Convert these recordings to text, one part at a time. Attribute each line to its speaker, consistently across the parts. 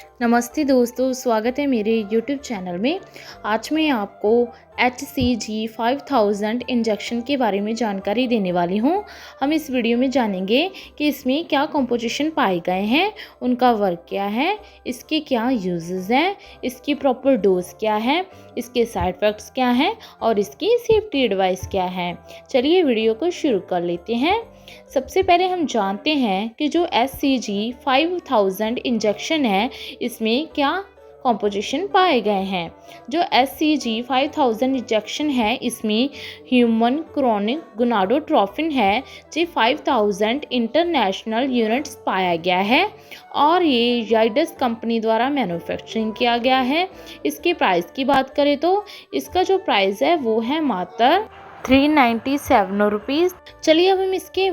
Speaker 1: नमस्ते दोस्तों, स्वागत है मेरे यूट्यूब चैनल में। आज मैं आपको HCG 5000 इंजेक्शन के बारे में जानकारी देने वाली हूँ। हम इस वीडियो में जानेंगे कि इसमें क्या कंपोजिशन पाए गए हैं, उनका वर्क क्या है, इसके क्या यूजेस हैं, इसकी प्रॉपर डोज क्या है, इसके साइड इफ़ेक्ट्स क्या हैं और इसकी सेफ्टी एडवाइस क्या है। चलिए वीडियो को शुरू कर लेते हैं। सबसे पहले हम जानते हैं कि जो HCG 5000 इंजेक्शन है, इसमें क्या कॉम्पोजिशन पाए गए हैं। जो HCG 5000 इंजेक्शन है, इसमें ह्यूमन क्रोनिक गोनाडोट्रोपिन है जो 5000 इंटरनेशनल यूनिट्स पाया गया है और ये जाइडस कंपनी द्वारा मैन्युफैक्चरिंग किया गया है। इसके प्राइस की बात करें तो इसका जो प्राइस है वो है मात्र 397 रुपीज़। चलिए अब हम इसके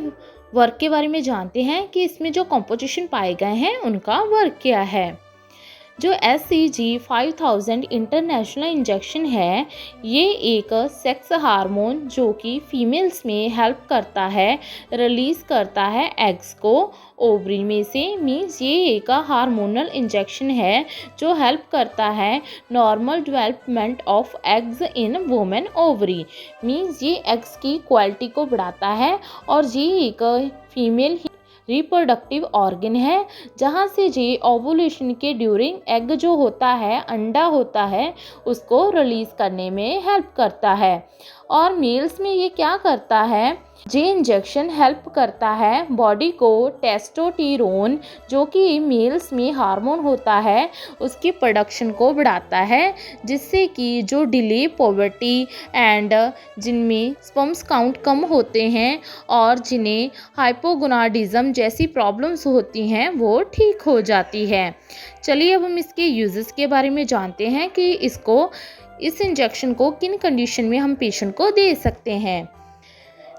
Speaker 1: वर्क के बारे में जानते हैं कि इसमें जो कॉम्पोजिशन पाए गए हैं उनका वर्क क्या है। जो HCG 5000 इंटरनेशनल इंजेक्शन है, ये एक सेक्स हार्मोन जो कि फीमेल्स में हेल्प करता है, रिलीज़ करता है एग्स को ओवरी में से। मीन्स ये एक हार्मोनल इंजेक्शन है जो हेल्प करता है normal development of eggs in women ovary. Means ये एग्स की क्वालिटी को बढ़ाता है और ये एक फीमेल रिप्रोडक्टिव ऑर्गन है जहाँ से ये ओवुलेशन के ड्यूरिंग एग जो होता है, अंडा होता है, उसको रिलीज़ करने में हेल्प करता है। और मेल्स में ये क्या करता है, ये इंजेक्शन हेल्प करता है बॉडी को टेस्टोस्टेरोन जो कि मेल्स में हार्मोन होता है उसकी प्रोडक्शन को बढ़ाता है, जिससे कि जो डिले पॉवर्टी एंड जिनमें स्पर्म्स काउंट कम होते हैं और जिन्हें हाइपोगोनाडिज्म जैसी प्रॉब्लम्स होती हैं वो ठीक हो जाती है। चलिए अब हम इसके यूजेस के बारे में जानते हैं कि इस इंजेक्शन को किन कंडीशन में हम पेशेंट को दे सकते हैं।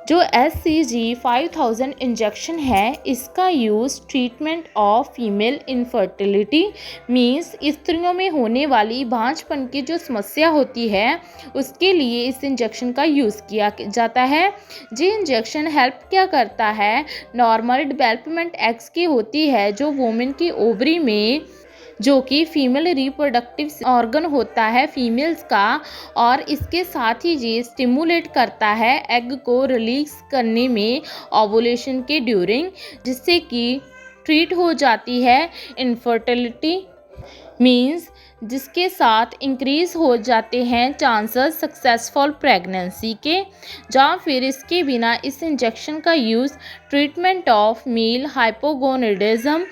Speaker 1: जो HCG 5000 इंजेक्शन है, इसका use treatment of female infertility means स्त्रियों में होने वाली बांझपन की जो समस्या होती है उसके लिए इस इंजेक्शन का यूज़ किया जाता है। ये इंजेक्शन हेल्प क्या करता है, नॉर्मल डेवलपमेंट एग्स की होती है जो वुमेन की ओवरी में, जो कि फीमेल रिप्रोडक्टिव ऑर्गन होता है फीमेल्स का, और इसके साथ ही ये स्टिमुलेट करता है एग को रिलीज करने में ओवुलेशन के ड्यूरिंग, जिससे कि ट्रीट हो जाती है इनफर्टिलिटी मीन्स जिसके साथ इंक्रीज़ हो जाते हैं चांसेस सक्सेसफुल प्रेगनेंसी के। या फिर इसके बिना इस इंजेक्शन का use treatment of male hypogonadism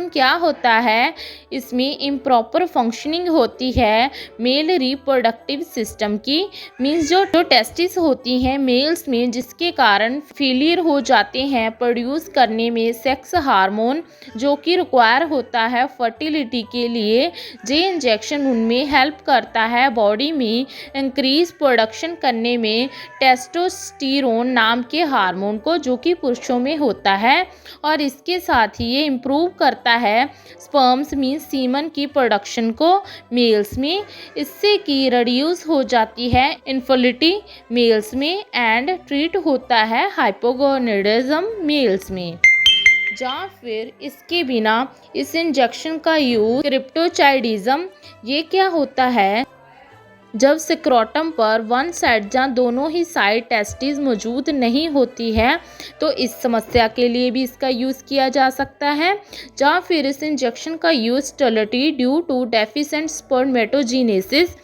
Speaker 1: क्या होता है, इसमें इम्प्रॉपर फंक्शनिंग होती है मेल रिप्रोडक्टिव सिस्टम की। मीन्स जो टेस्टिस होती हैं मेल्स में, जिसके कारण फेलियर हो जाते हैं प्रोड्यूस करने में सेक्स हार्मोन जो कि रिक्वायर होता है फर्टिलिटी के लिए। ये इंजेक्शन उनमें हेल्प करता है बॉडी में इंक्रीज प्रोडक्शन करने में टेस्टोस्टेरोन नाम के हार्मोन को, जो कि पुरुषों में होता है, और इसके साथ ही ये इम्प्रूव करता है स्पर्म्स मीन्स सीमन की प्रोडक्शन को मेल्स में। इससे कि रिड्यूस हो जाती है इनफर्टिलिटी मेल्स में एंड ट्रीट होता है हाइपोगोनेडिज्म मेल्स में। या फिर इसके बिना इस इंजेक्शन का यूज क्रिप्टोचाइडिज्म, ये क्या होता है, जब स्क्रोटम पर वन साइड जहाँ दोनों ही साइड टेस्टिस मौजूद नहीं होती है, तो इस समस्या के लिए भी इसका यूज़ किया जा सकता है। या फिर इस इंजेक्शन का use sterility due to deficient spermatogenesis,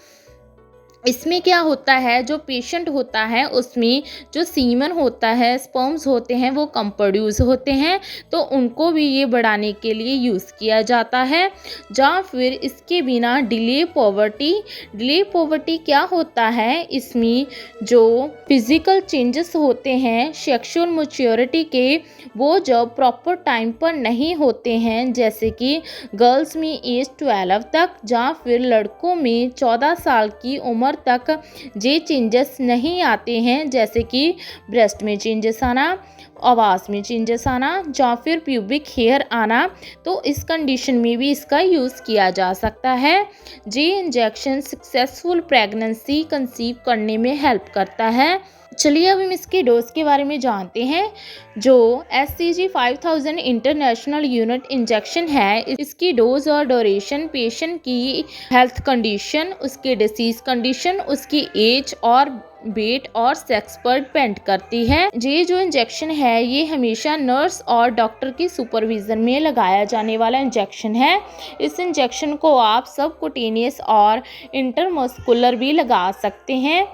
Speaker 1: इसमें क्या होता है, जो पेशेंट होता है उसमें जो सीमन होता है, स्पर्म्स होते हैं, वो कम प्रोड्यूस होते हैं, तो उनको भी ये बढ़ाने के लिए यूज़ किया जाता है। या फिर इसके बिना डिले पॉवर्टी क्या होता है, इसमें जो फिज़िकल चेंजेस होते हैं सेक्सुअल मैच्योरिटी के, वो जब प्रॉपर टाइम पर नहीं होते हैं, जैसे कि गर्ल्स में एज 12 तक या फिर लड़कों में 14 साल की उम्र तक ये चेंजेस नहीं आते हैं, जैसे कि ब्रेस्ट में चेंजेस आना, आवाज़ में चेंजेस आना या फिर प्यूबिक हेयर आना, तो इस कंडीशन में भी इसका यूज़ किया जा सकता है। ये इंजेक्शन सक्सेसफुल प्रेगनेंसी कंसीव करने में हेल्प करता है। चलिए अब हम इसके डोज के बारे में जानते हैं। जो SCG 5000 इंटरनेशनल यूनिट इंजेक्शन है, इसकी डोज और ड्यूरेशन पेशेंट की हेल्थ कंडीशन, उसके डिसीज़ कंडीशन, उसकी एज और वेट और सेक्स पर डिपेंड करती है। ये जो इंजेक्शन है ये हमेशा नर्स और डॉक्टर की सुपरविज़न में लगाया जाने वाला इंजेक्शन है। इस इंजेक्शन को आप सबकुटेनियस और इंटरमस्कुलर भी लगा सकते हैं।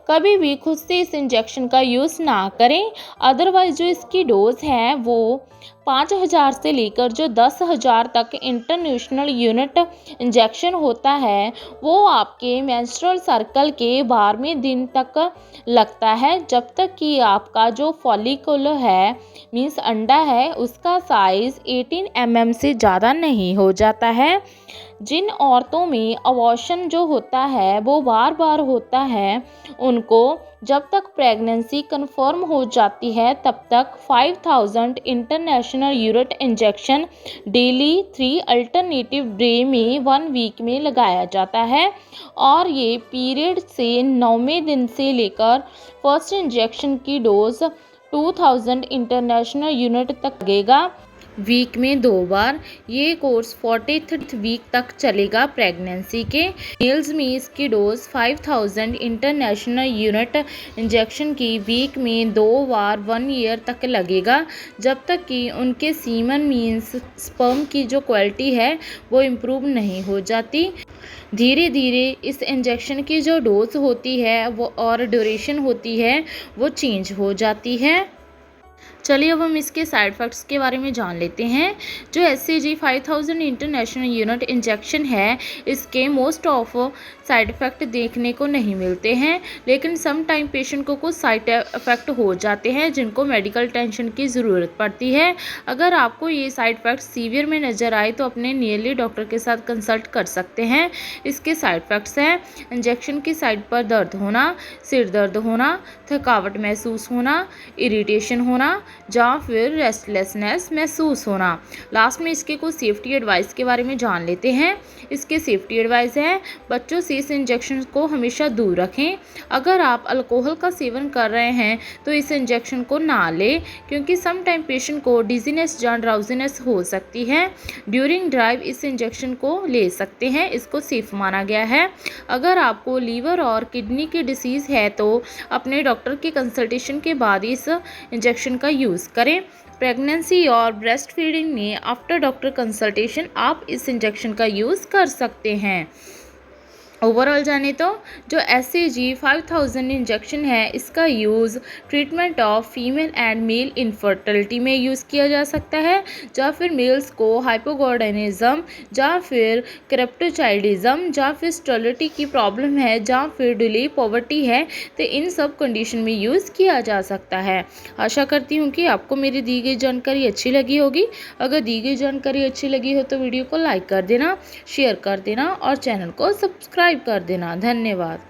Speaker 1: कभी भी खुद से इस इंजेक्शन का यूज़ ना करें। अदरवाइज़ जो इसकी डोज है वो 5000 से लेकर जो 10,000 तक इंटरनेशनल यूनिट इंजेक्शन होता है वो आपके मेंस्ट्रुअल सर्कल के 12वें दिन तक लगता है, जब तक कि आपका जो फॉलिकल है मीन्स अंडा है उसका साइज़ 18 mm से ज़्यादा नहीं हो जाता है। जिन औरतों में अबॉर्शन जो होता है वो बार बार होता है, उनको जब तक प्रेगनेंसी कंफर्म हो जाती है तब तक 5000 international unit injection daily 3 alternative day में 1 वीक में लगाया जाता है। और ये पीरियड से 9वें दिन से लेकर फर्स्ट इंजेक्शन की डोज 2000 इंटरनेशनल यूनिट तक लगेगा, वीक में 2 बार। ये कोर्स 40th वीक तक चलेगा प्रेगनेंसी के। मेल्स में इसकी डोज 5000 इंटरनेशनल यूनिट इंजेक्शन की वीक में 2 बार 1 ईयर तक लगेगा, जब तक कि उनके सीमन मीन्स स्पर्म की जो क्वालिटी है वो इम्प्रूव नहीं हो जाती। धीरे धीरे इस इंजेक्शन की जो डोज होती है वो और ड्यूरेशन होती है वो चेंज हो जाती है। चलिए अब हम इसके साइड इफ़ेक्ट्स के बारे में जान लेते हैं। जो SCG 5000 इंटरनेशनल यूनिट इंजेक्शन है इसके मोस्ट ऑफ साइड इफ़ेक्ट देखने को नहीं मिलते हैं, लेकिन सम टाइम पेशेंट को कुछ साइड इफ़ेक्ट हो जाते हैं जिनको मेडिकल टेंशन की ज़रूरत पड़ती है। अगर आपको ये साइड इफ़ेक्ट सीवियर में नज़र आए तो अपने नियरली डॉक्टर के साथ कंसल्ट कर सकते हैं। इसके साइड इफ़ेक्ट्स हैं इंजेक्शन की साइड पर दर्द होना, सिर दर्द होना, थकावट महसूस होना, इरिटेशन होना या फिर रेस्टलेसनेस महसूस होना। लास्ट में इसके कुछ सेफ्टी एडवाइस के बारे में जान लेते हैं। इसके सेफ्टी एडवाइस है बच्चों से इस इंजेक्शन को हमेशा दूर रखें। अगर आप अल्कोहल का सेवन कर रहे हैं तो इस इंजेक्शन को ना लें, क्योंकि सम टाइम पेशेंट को डिजीनेस या ड्राउजीनेस हो सकती है। ड्यूरिंग ड्राइव इस इंजेक्शन को ले सकते हैं, इसको सेफ माना गया है। अगर आपको लीवर और किडनी की डिसीज़ है तो अपने डॉक्टर की कंसल्टेशन के बाद इस इंजेक्शन का यूज़ करें। प्रेगनेंसी और ब्रेस्ट फीडिंग में आफ्टर डॉक्टर कंसल्टेशन आप इस इंजेक्शन का यूज़ कर सकते हैं। ओवरऑल जाने तो जो SCG 5000 इंजेक्शन है इसका use treatment of female and male infertility में यूज़ किया जा सकता है, या फिर मेल्स को हाइपोगोनाडिज्म या फिर क्रेप्टोचाइल्डिज्म या फिर स्टेरिलिटी की प्रॉब्लम है या फिर डिले पॉवर्टी है, तो इन सब कंडीशन में यूज़ किया जा सकता है। आशा करती हूँ कि आपको मेरी दी गई जानकारी अच्छी लगी होगी। अगर दी गई जानकारी अच्छी लगी हो तो वीडियो को लाइक कर देना, शेयर कर देना और चैनल को सब्सक्राइब कर देना। धन्यवाद।